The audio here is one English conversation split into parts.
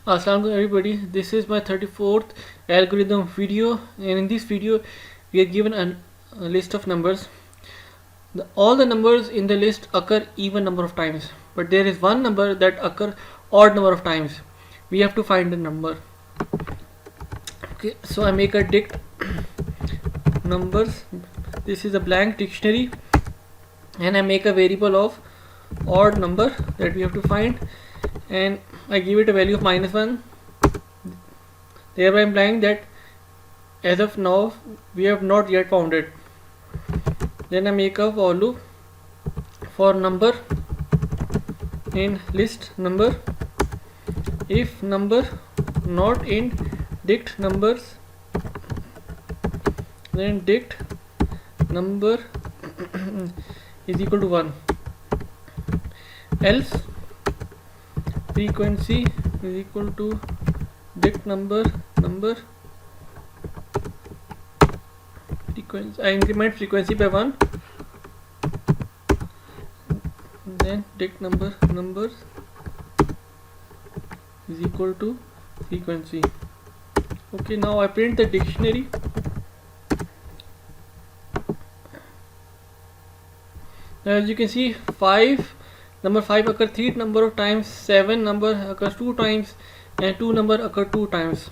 Assalamualaikum everybody, this is my 34th algorithm video, and in this video we are given a list of numbers. All the numbers in the list occur even number of times, but there is one number that occur odd number of times. We have to find the number. Okay, so I make a dict numbers. This is a blank dictionary, and I make a variable of odd number that we have to find, and I give it a value of -1. Thereby implying that as of now we have not yet found it. Then I make a for loop for number in list number. If number not in dict numbers, then dict number is equal to 1. Else frequency is equal to dict number frequency. I increment frequency by 1. Then dict numbers is equal to frequency. Okay, now I print the dictionary. Now as you can see, number 5 occurs 3 number of times, 7 number occurs 2 times, and 2 number occur 2 times.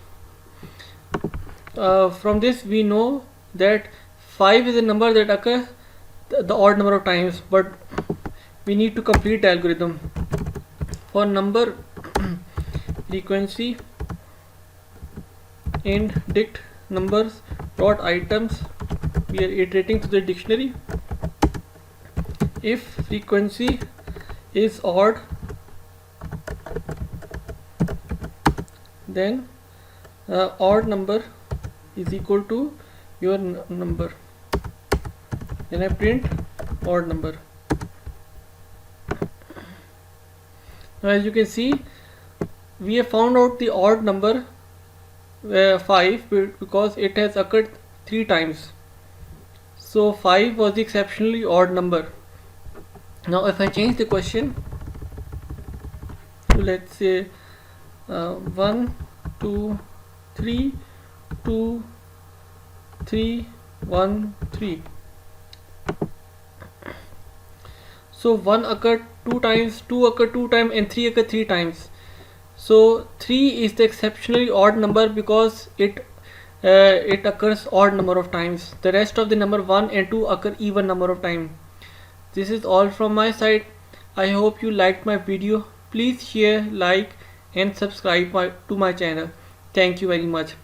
From this we know that 5 is a number that occurs the odd number of times, but we need to complete the algorithm. For number frequency in dict numbers dot items, we are iterating through the dictionary. If frequency is odd, then odd number is equal to your number. Then I print odd number. Now as you can see, we have found out the odd number 5 because it has occurred 3 times. So 5 was the exceptionally odd number. Now if I change the question to, let's say 1 2 3 2 3 1 3, so 1 occurred 2 times, 2 occurred 2 times, and 3 occurred 3 times. So 3 is the exceptionally odd number because it occurs odd number of times. The rest of the number 1 and 2 occur even number of times. This is all from my side. I hope you liked my video. Please share, like, and subscribe to my channel. Thank you very much.